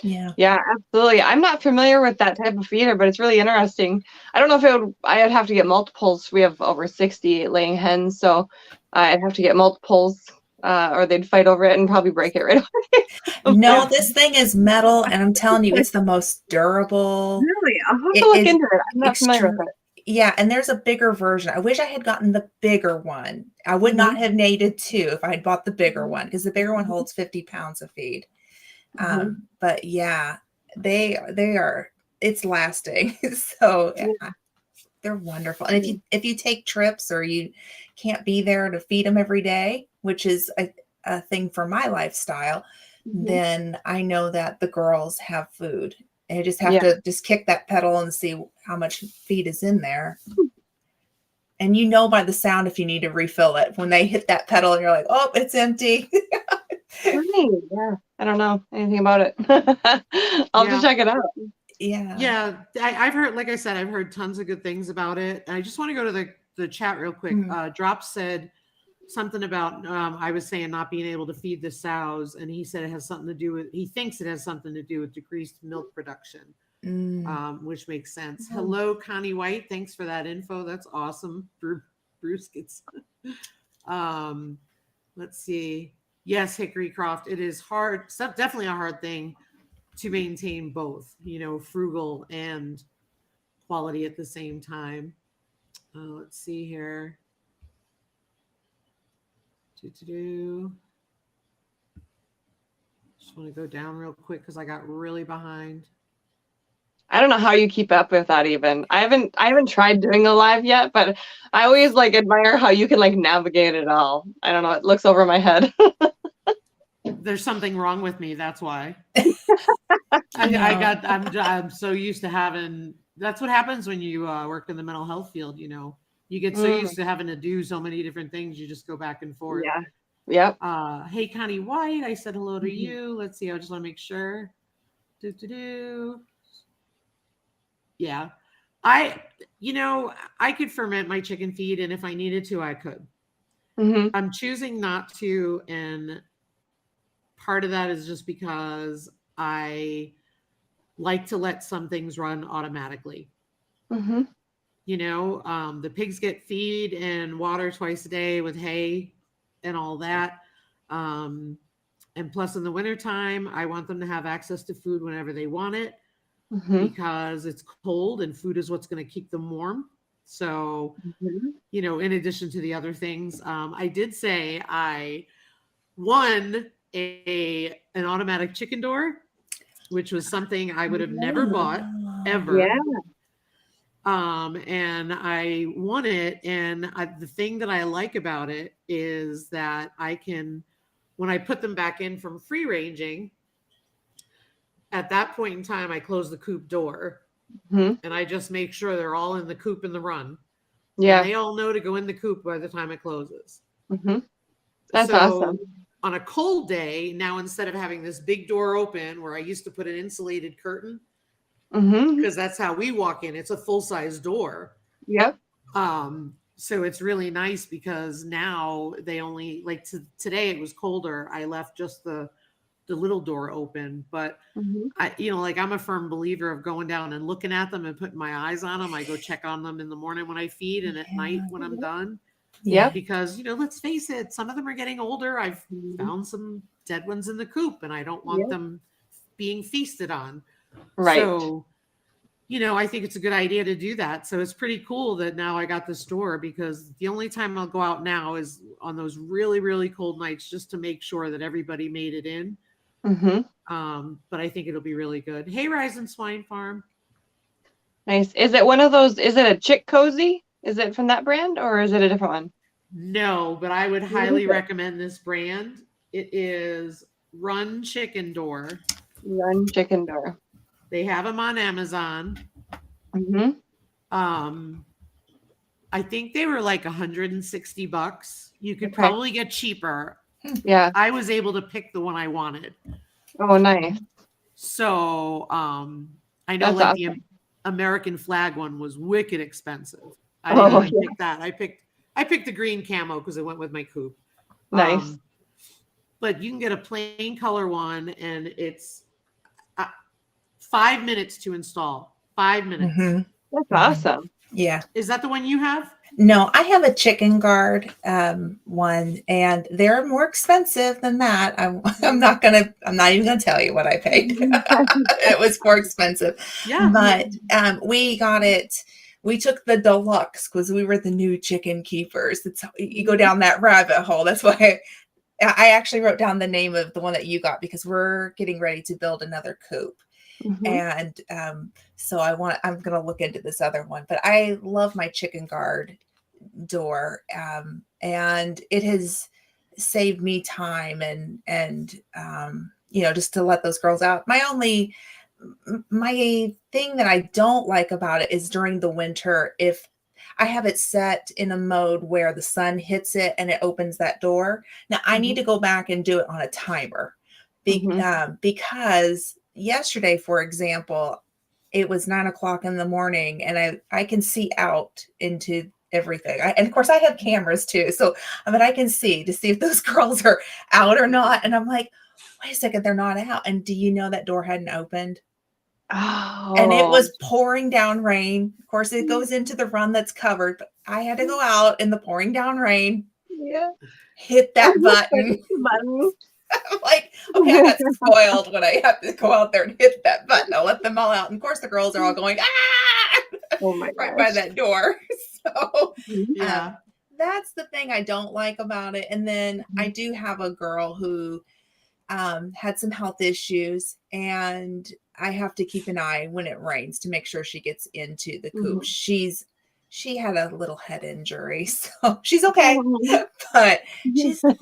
Yeah, absolutely. I'm not familiar with that type of feeder, but it's really interesting. I don't know if I'd have to get multiples. We have over 60 laying hens, so I'd have to get multiples, or they'd fight over it and probably break it right away. No, this thing is metal, and I'm telling you, it's the most durable. Really? I'll have to look into it. I'm not familiar with it. Yeah, and there's a bigger version. I wish I had gotten the bigger one. I would not have needed 2 if I had bought the bigger one, because the bigger one holds 50 pounds of feed. But yeah, they are, it's lasting. So they're wonderful. And if you take trips or you can't be there to feed them every day, which is a thing for my lifestyle, then I know that the girls have food. And you just have to just kick that pedal and see how much feed is in there. And you know by the sound if you need to refill it. When they hit that pedal and you're like, oh, it's empty. Yeah, I don't know anything about it. I'll have to check it out. Yeah. I've heard, like I said, I've heard tons of good things about it. And I just want to go to the chat real quick. Drop said something about I was saying not being able to feed the sows, and he said he thinks it has something to do with decreased milk production, which makes sense. Hello, Connie White. Thanks for that info. That's awesome. Bruce gets. Let's see. Yes, Hickory Croft. It is hard. It's definitely a hard thing to maintain both, frugal and quality at the same time. Let's see here. Just want to go down real quick because I got really behind. I don't know how you keep up with that even. I haven't tried doing a live yet, but I always admire how you can navigate it all. I don't know, it looks over my head. There's something wrong with me, that's why. I'm so used to having that's what happens when you work in the mental health field. You get so used to having to do so many different things, you just go back and forth. Yeah. Yep. Hey, Connie White, I said hello to Mhm. you. Let's see. I just want to make sure. Yeah. I, I could ferment my chicken feed, and if I needed to, I could. Mhm. I'm choosing not to, and part of that is just because I like to let some things run automatically. Mhm. The pigs get feed and water twice a day with hay and all that. And plus, in the wintertime, I want them to have access to food whenever they want it Mhm. because it's cold and food is what's going to keep them warm. So, Mhm. in addition to the other things, I did say I won an automatic chicken door, which was something I would have never bought ever. Yeah. And I won it. And the thing that I like about it is that I can, when I put them back in from free ranging, at that point in time, I close the coop door Mhm. and I just make sure they're all in the coop in the run. And Yeah. they all know to go in the coop by the time it closes. Mhm. That's So awesome. on a cold day, now instead of having this big door open where I used to put an insulated curtain, Mhm. because that's how we walk in, it's a full size door. Yep. So it's really nice because now they only today it was colder. I left just the little door open, but Mhm. I'm a firm believer of going down and looking at them and putting my eyes on them. I go check on them in the morning when I feed and at night when I'm done. Yep. Because, let's face it, some of them are getting older. I've Mhm. found some dead ones in the coop and I don't want Yep. them being feasted on. Right. So, I think it's a good idea to do that. So it's pretty cool that now I got this door because the only time I'll go out now is on those really, really cold nights just to make sure that everybody made it in. Mhm. But I think it'll be really good. Hey, Rise and Swine Farm. Nice. Is it one of those? Is it a Chick Cozy? Is it from that brand or is it a different one? No, but I would highly recommend this brand. It is Run Chicken Door. Run Chicken Door. They have them on Amazon. Mhm. I think they were like $160. You could Okay. probably get cheaper. Yeah. I was able to pick the one I wanted. Oh, nice. So I know That's like awesome. the American flag one was wicked expensive. I Oh, didn't even yeah. pick that. I picked the green camo because it went with my coop. Nice. But you can get a plain color one and it's 5 minutes to install. 5 minutes. Mhm. That's awesome. Yeah. Is that the one you have? No, I have a chicken guard one, and they're more expensive than that. I'm not even gonna tell you what I paid. It was more expensive. Yeah. But we got it. We took the deluxe because we were the new chicken keepers. It's you go down that rabbit hole. That's why I actually wrote down the name of the one that you got because we're getting ready to build another coop. Mhm. And so I'm going to look into this other one, but I love my chicken guard door. And it has saved me time and just to let those girls out. My thing that I don't like about it is during the winter, if I have it set in a mode where the sun hits it and it opens that door. Now I need to go back and do it on a timer because yesterday, for example, it was 9 o'clock in the morning and I can see out into everything. And of course I have cameras too. So, I can see to see if those girls are out or not. And I'm like, wait a second, they're not out. And do you know that door hadn't opened? And it Oh. was pouring down rain. Of course, it goes into the run that's covered, but I had to go out in the pouring down rain, Yeah. hit that button. I'm like, okay, I got spoiled when I have to go out there and hit that button. I'll let them all out. And of course, the girls are all going, ah, Oh my right by gosh. that door. So Yeah. that's the thing I don't like about it. And then I do have a girl who had some health issues, and I have to keep an eye when it rains to make sure she gets into the coop. She had a little head injury, so she's okay, but she's a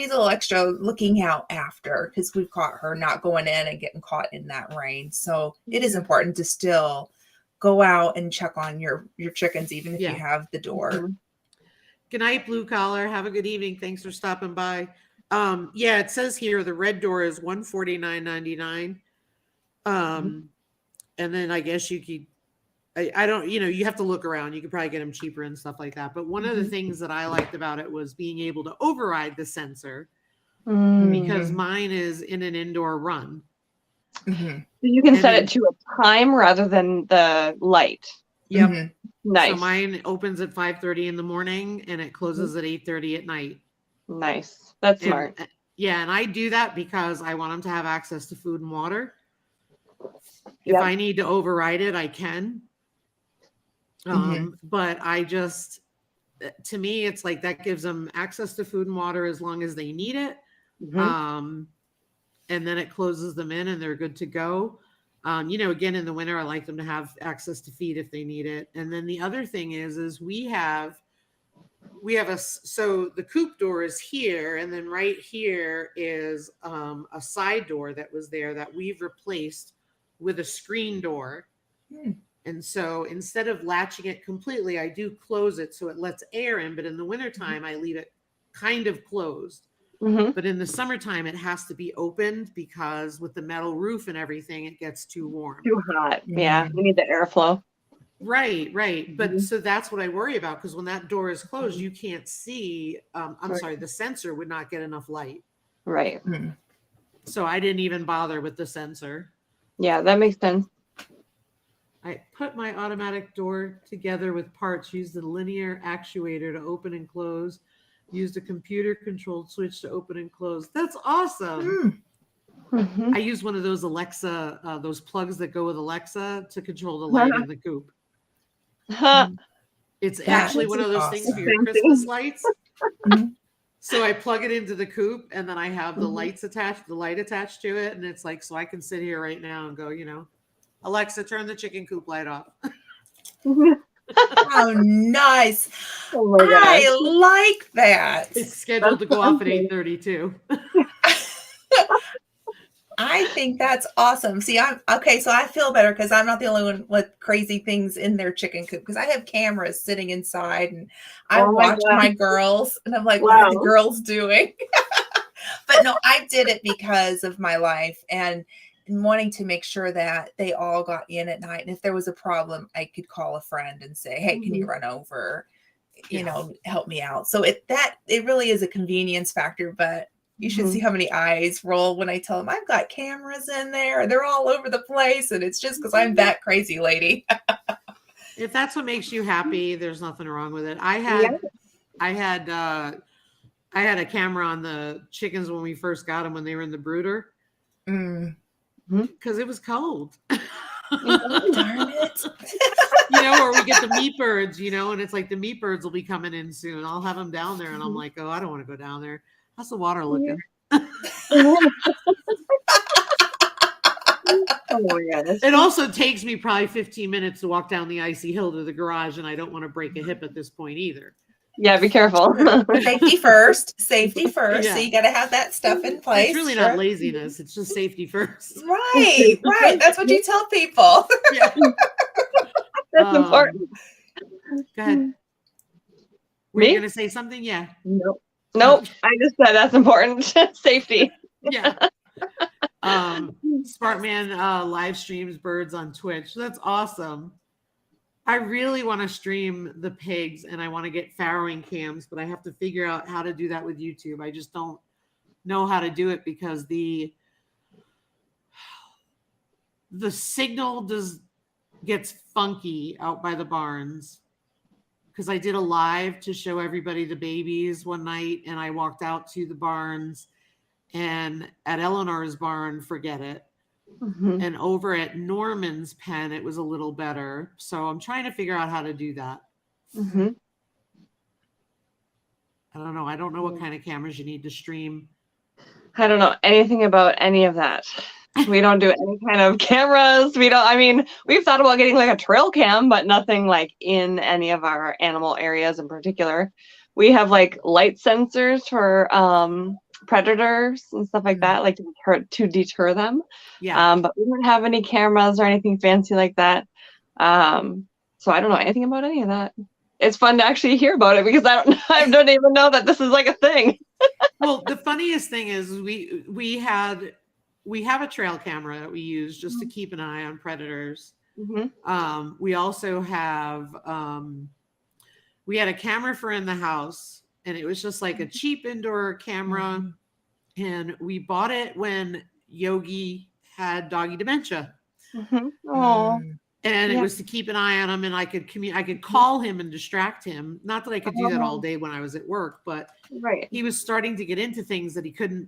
little extra looking out after because we've caught her not going in and getting caught in that rain. So it is important to still go out and check on your chickens, even if Yeah. you have the door. Mhm. Good night, Blue Collar. Have a good evening. Thanks for stopping by. Yeah, it says here the red door is $149.99. And then I guess you could, I don't, you have to look around. You could probably get them cheaper and stuff like that. But one of the things that I liked about it was being able to override the sensor because mine is in an indoor run. Mm-hmm. So you can And set it to a time rather than the light. Yep. Mm-hmm. Nice. So mine opens at 5:30 in the morning and it closes at 8:30 at night. Nice. That's And, smart. yeah, and I do that because I want them to have access to food and water. If Yep. I need to override it, I can. But I just, to me, it's like that gives them access to food and water as long as they need it. Mhm. And then it closes them in and they're good to go. Again, in the winter, I like them to have access to feed if they need it. And then the other thing is we have so the coop door is here. And then right here is a side door that was there that we've replaced with a screen door. And so instead of latching it completely, I do close it so it lets air in. But in the wintertime, I leave it kind of closed. But in the summertime, it has to be opened because with the metal roof and everything, it gets too warm. Too hot. Yeah, we need the airflow. Right. But so that's what I worry about because when that door is closed, you can't see. Sorry, the sensor would not get enough light. Right. So I didn't even bother with the sensor. Yeah, that makes sense. I put my automatic door together with parts, used a linear actuator to open and close, used a computer controlled switch to open and close. That's awesome. I use one of those Alexa, those plugs that go with Alexa to control the light in the coop. It's actually one of those things for your Christmas lights. So I plug it into the coop and then I have the light attached to it. And it's like, so I can sit here right now and go, Alexa, turn the chicken coop light off. Oh, nice. Oh my gosh. I like that. It's scheduled to go off at 8:32. I think that's awesome. See, I'm okay. So I feel better because I'm not the only one with crazy things in their chicken coop because I have cameras sitting inside and I watch my girls and I'm like, what are the girls doing? But no, I did it because of my life and wanting to make sure that they all got in at night. And if there was a problem, I could call a friend and say, hey, can you run over, help me out. So it really is a convenience factor, but you should see how many eyes roll when I tell them I've got cameras in there. They're all over the place. And it's just because I'm that crazy lady. If that's what makes you happy, there's nothing wrong with it. I had a camera on the chickens when we first got them when they were in the brooder. Because it was cold. Darn it. Or we get the meat birds, and it's like the meat birds will be coming in soon. I'll have them down there and I'm like, oh, I don't want to go down there. How's the water looking? It also takes me probably 15 minutes to walk down the icy hill to the garage, and I don't want to break a hip at this point either. Yeah, be careful. Safety first. Yeah. So you got to have that stuff in place. It's really not laziness. It's just safety first. Right. That's what you tell people. Yeah. That's important. Go ahead. Were you going to say something? Yeah. Nope. I just said that's important. Safety. Yeah. Sparkman live streams birds on Twitch. That's awesome. I really want to stream the pigs and I want to get farrowing cams, but I have to figure out how to do that with YouTube. I just don't know how to do it because the signal gets funky out by the barns. Because I did a live to show everybody the babies one night and I walked out to the barns and at Eleanor's barn, forget it. And over at Norman's pen, it was a little better. So I'm trying to figure out how to do that. I don't know. I don't know what kind of cameras you need to stream. I don't know anything about any of that. We don't do any kind of cameras. We've thought about getting like a trail cam, but nothing like in any of our animal areas in particular. We have like light sensors for predators and stuff like that, like to deter them. Yeah. But we don't have any cameras or anything fancy like that. So I don't know anything about any of that. It's fun to actually hear about it because I don't even know that this is like a thing. Well, the funniest thing is we have a trail camera that we use just to keep an eye on predators. We also have we had a camera for in the house, and it was just like a cheap indoor camera, and we bought it when Yogi had doggy dementia. Oh, And it yeah. was to keep an eye on him, and I could call him and distract him. Not that I could do that all day when I was at work, but Right. he was starting to get into things that he couldn't.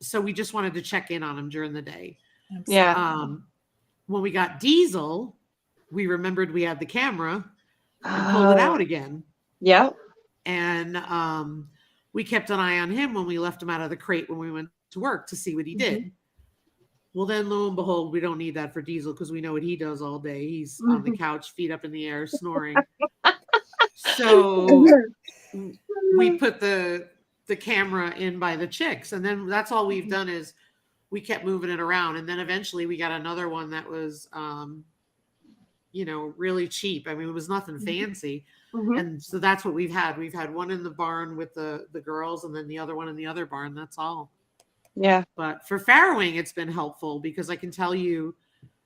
So we just wanted to check in on him during the day. Yeah. When we got Diesel, we remembered we had the camera and pulled it out again. Yeah. And we kept an eye on him when we left him out of the crate when we went to work to see what he did. Well, then lo and behold, we don't need that for Diesel because we know what he does all day. He's on the couch, feet up in the air, snoring. So we put the camera in by the chicks, and then that's all we've done is we kept moving it around, and then eventually we got another one that was really cheap. I mean, it was nothing fancy. And so that's what we've had. We've had one in the barn with the girls, and then the other one in the other barn. That's all. Yeah. But for farrowing, it's been helpful because I can tell you,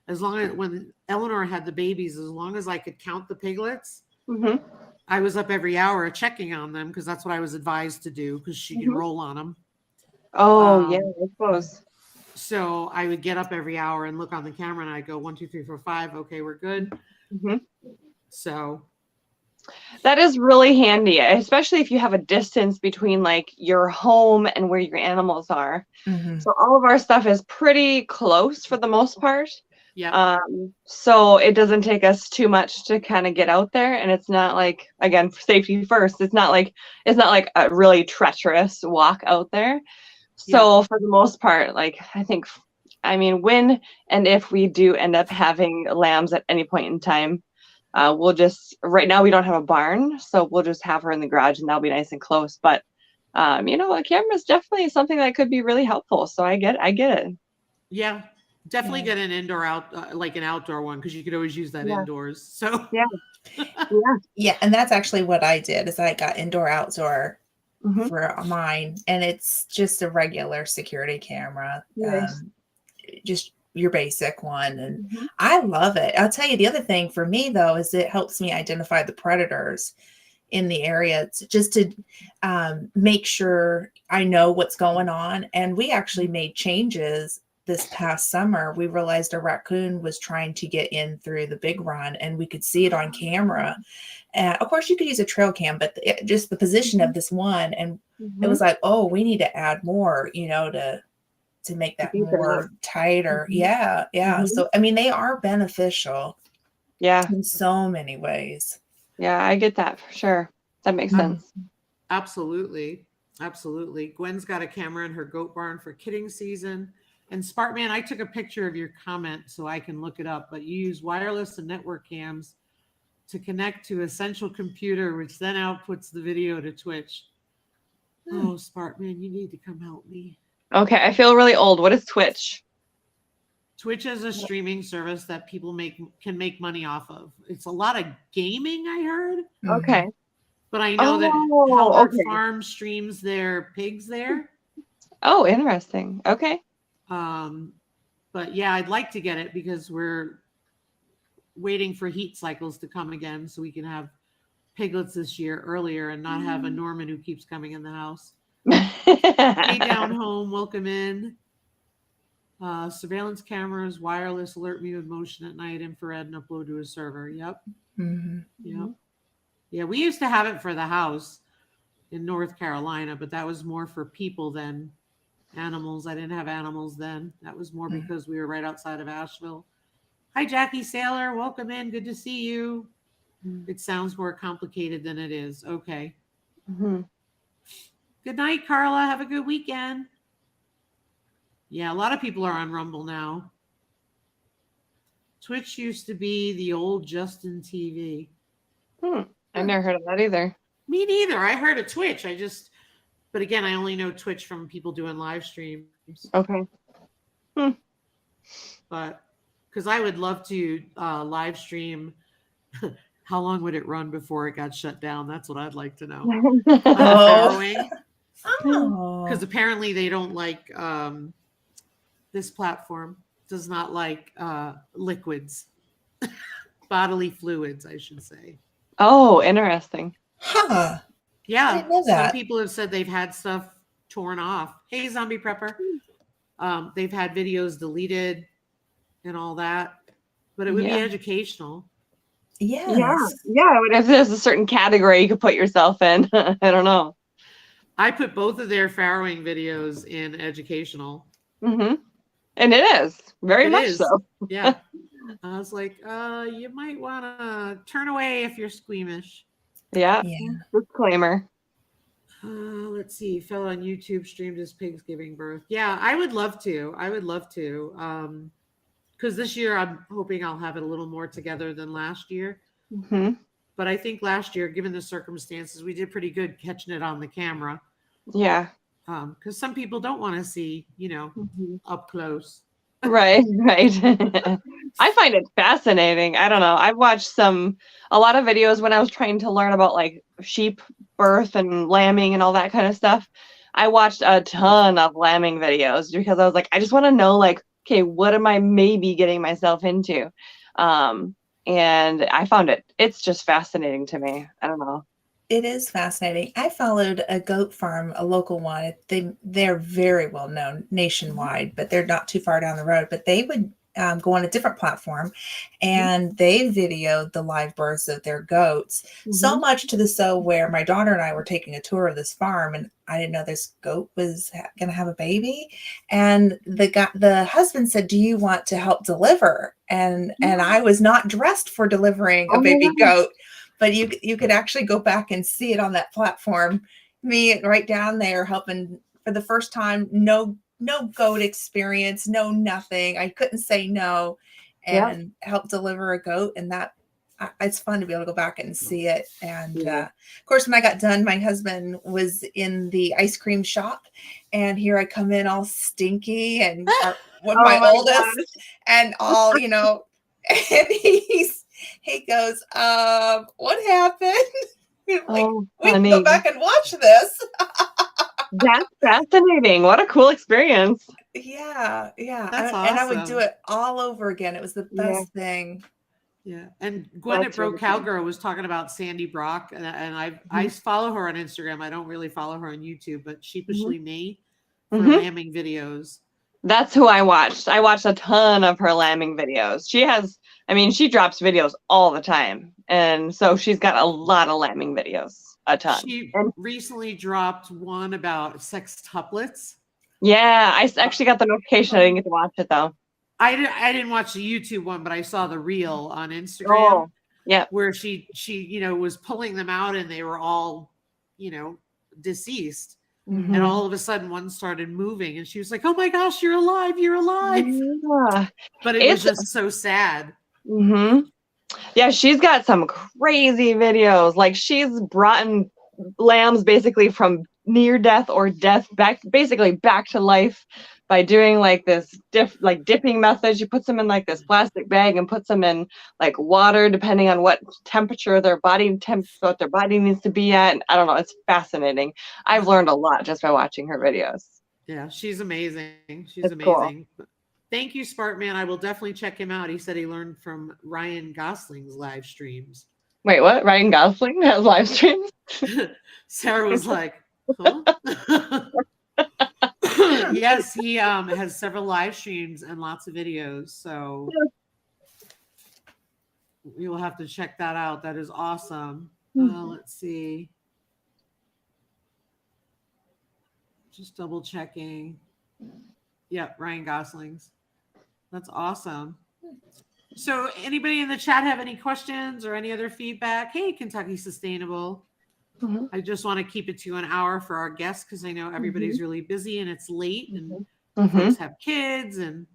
as long as when Eleanor had the babies, as long as I could count the piglets, I was up every hour checking on them because that's what I was advised to do because she can roll on them. Oh, yeah, I suppose. So I would get up every hour and look on the camera, and I'd go 1, 2, 3, 4, 5. Okay, we're good. So that is really handy, especially if you have a distance between like your home and where your animals are. So all of our stuff is pretty close for the most part. Yeah. So it doesn't take us too much to kind of get out there, and it's not like, again, safety first. It's not like a really treacherous walk out there. So for the most part, like I mean, when and if we do end up having lambs at any point in time, we'll just, right now we don't have a barn, so we'll just have her in the garage and that'll be nice and close. But a camera is definitely something that could be really helpful. So I get it. Yeah, definitely get an like an outdoor one, because you could always use that indoors. So yeah, and that's actually what I did is I got indoor outdoor for mine, and it's just a regular security camera. Just your basic one, and I love it. I'll tell you, the other thing for me though is it helps me identify the predators in the area, just to make sure I know what's going on. And we actually made changes this past summer. We realized a raccoon was trying to get in through the big run, and we could see it on camera. Of course you could use a trail cam, but just the position of this one, and it was like, oh, we need to add more, to make that more tighter. So I mean, they are beneficial in so many ways. I get that for sure. That makes sense. Absolutely. Gwen's got a camera in her goat barn for kidding season. And Spartman, I took a picture of your comment so I can look it up, but you use wireless and network cams to connect to a central computer, which then outputs the video to Twitch. Oh, Spartman, you need to come help me. Okay, I feel really old. What is Twitch? Twitch is a streaming service that people can make money off of. It's a lot of gaming, I heard. Okay. But I know that Howard Farm streams their pigs there. Oh, interesting. Okay. But yeah, I'd like to get it because we're waiting for heat cycles to come again so we can have piglets this year earlier and not have a Norman who keeps coming in the house. Hey, down home, welcome in. Surveillance cameras, wireless, alert me with motion at night, infrared, and upload to a server. Yep. Yep. Yeah, we used to have it for the house in North Carolina, but that was more for people than animals. I didn't have animals then. That was more because we were right outside of Asheville. Hi, Jackie Saylor. Welcome in. Good to see you. It sounds more complicated than it is. Okay. Good night, Carla. Have a good weekend. Yeah, a lot of people are on Rumble now. Twitch used to be the old Justin TV. I've never heard of that either. Me neither. I heard of Twitch. But again, I only know Twitch from people doing live streams. Okay. But because I would love to live stream. How long would it run before it got shut down? That's what I'd like to know. Oh. Farrowing, Oh. because apparently they don't like this platform does not like liquids, bodily fluids, I should say. Oh, interesting. Huh. Yeah, I didn't know some that. people have said they've had stuff torn off. Hey, zombie prepper. They've had videos deleted and all that, but it would be Yeah. educational. Yes. Yeah. If there's a certain category you could put yourself in, I don't know. I put both of their farrowing videos in educational. Mm-hmm. And it is very It much is. so. Yeah. I was like, you might want to turn away if you're squeamish. Yeah. Yeah. Disclaimer. Let's see. Fell on YouTube, streamed his pigs giving birth. Yeah, I would love to. Because this year I'm hoping I'll have it a little more together than last year. Mm-hmm. But I think last year, given the circumstances, we did pretty good catching it on the camera. Yeah. Because some people don't want to see, Mm-hmm. up close. Right. I find it fascinating. I don't know. I've watched a lot of videos when I was trying to learn about like sheep birth and lambing and all that kind of stuff. I watched a ton of lambing videos because I was like, I just want to know, like, okay, what am I maybe getting myself into? And I found it's just fascinating to me. I don't know. It is fascinating. I followed a goat farm, a local one. They're very well known nationwide, but they're not too far down the road. But they would go on a different platform, and they videoed the live births of their goats. So much to the so where my daughter and I were taking a tour of this farm, and I didn't know this goat was going to have a baby. And the husband said, "Do you want to help deliver?" And I was not dressed for delivering a baby goat. But you could actually go back and see it on that platform. Me right down there helping for the first time. No goat experience, no nothing. I couldn't say no, and help deliver a goat. And that it's fun to be able to go back and see it. And of course, when I got done, my husband was in the ice cream shop, and here I come in all stinky and my oldest, gosh. and all and he goes, what happened? Like, we can go back and watch this. That's fascinating. What a cool experience. Yeah. That's awesome. And I would do it all over again. It was the best thing. Yeah. And Gwyneth Bro Cowgirl was talking about Sandy Brock, and I follow her on Instagram. I don't really follow her on YouTube, but Sheepishly Me for lambing videos. That's who I watched. I watched a ton of her lambing videos. She drops videos all the time. And so she's got a lot of lambing videos, a ton. She recently dropped one about sextuplets. Yeah, I actually got the notification. I didn't get to watch it though. I didn't watch the YouTube one, but I saw the reel on Instagram. Oh, yeah. Where she was pulling them out, and they were all, deceased. Mm-hmm. And all of a sudden one started moving, and she was like, "Oh my gosh, you're alive. You're alive." Yeah. But it was just so sad. Mm-hmm. Yeah, she's got some crazy videos. Like, she's brought in lambs basically from near death or death back to life by doing like this dipping method. She puts them in like this plastic bag and puts them in like water, depending on what temperature what their body needs to be at. And I don't know. It's fascinating. I've learned a lot just by watching her videos. Yeah, she's amazing. It's amazing. Cool. Thank you, Sparkman. I will definitely check him out. He said he learned from Ryan Gosling's live streams. Wait, what? Ryan Gosling has live streams? Sarah was like, huh? Yes, he has several live streams and lots of videos. So you will have to check that out. That is awesome. Let's see. Just double checking. Yeah, Ryan Gosling's. That's awesome. So anybody in the chat have any questions or any other feedback? Hey, Kentucky Sustainable. I just want to keep it to an hour for our guests because I know everybody's really busy and it's late and folks have kids. And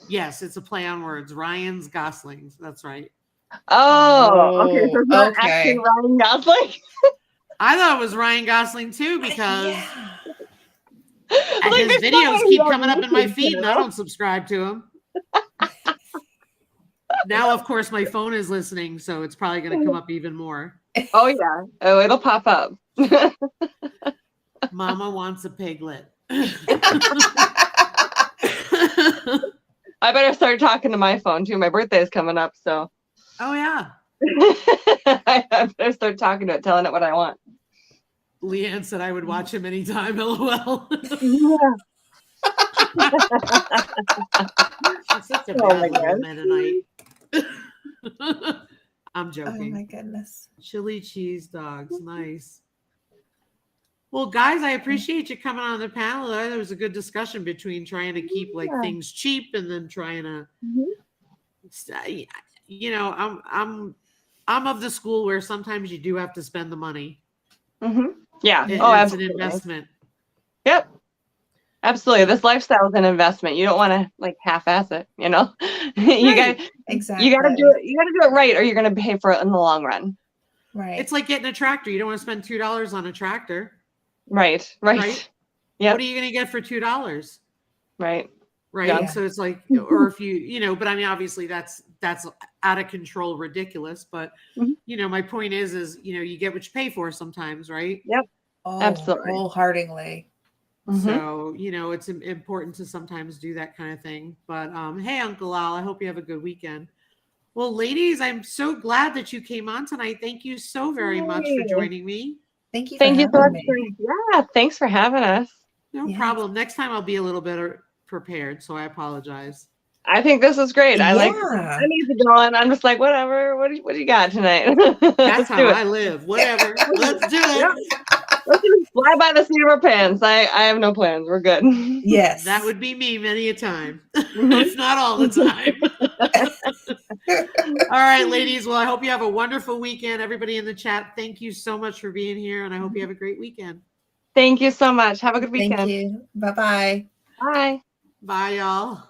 yes, it's a play on words. Ryan's Goslings. That's right. Oh, okay. So it's not actually Ryan Gosling. I thought it was Ryan Gosling too because his videos keep coming up in my feed and I don't subscribe to him. Now, of course, my phone is listening, so it's probably going to come up even more. Oh yeah. Oh, it'll pop up. Mama wants a piglet. I better start talking to my phone too. My birthday is coming up, so Oh, yeah. I better start talking to it, telling it what I want. Leanne said I would watch him anytime. LOL. She's such a Oh my bad little God. Mennonite. I'm Oh joking. my goodness. Chili cheese dogs. Nice. Well, guys, I appreciate you coming on the panel. There was a good discussion between trying to keep like Yeah. things cheap and then trying to, you know, I'm of the school where sometimes you do have to spend the money. Yeah. And Oh, it's an absolutely. investment. Yep. Absolutely. This lifestyle is an investment. You don't want to like half-ass it, you know? You Right. got Exactly. you got to do it. You got to do it right, or you're going to pay for it in the long run. Right. It's like getting a tractor. You don't want to spend $2 on a tractor. Right. Right. Yep. What are you going to get for $2? Right. Right. Yeah. So it's like, or if you know, but I mean, obviously that's out of control, ridiculous. But you know, my point is, you know, you get what you pay for sometimes, right? Yep. Oh, Absolutely. wholeheartedly. So, you know, it's important to sometimes do that kind of thing. But hey, Uncle Al, I hope you have a good weekend. Well, ladies, I'm so glad that you came on tonight. Thank you so very much for joining me. Thank you. Thank for you so having much. me. Yeah. Thanks for having us. No Yes. problem. Next time I'll be a little better prepared, so I apologize. I think this is great. I'm easy going. I'm just like, whatever. What do you got tonight? That's how I live. Whatever. Let's do it. Let's just fly by the seat of our pants. I have no plans. We're good. Yes. That would be me many a time, if not all the time. All right, ladies. Well, I hope you have a wonderful weekend. Everybody in the chat, thank you so much for being here, and I hope you have a great weekend. Thank you so much. Have a good weekend. Thank you. Bye-bye. Bye. Bye, y'all.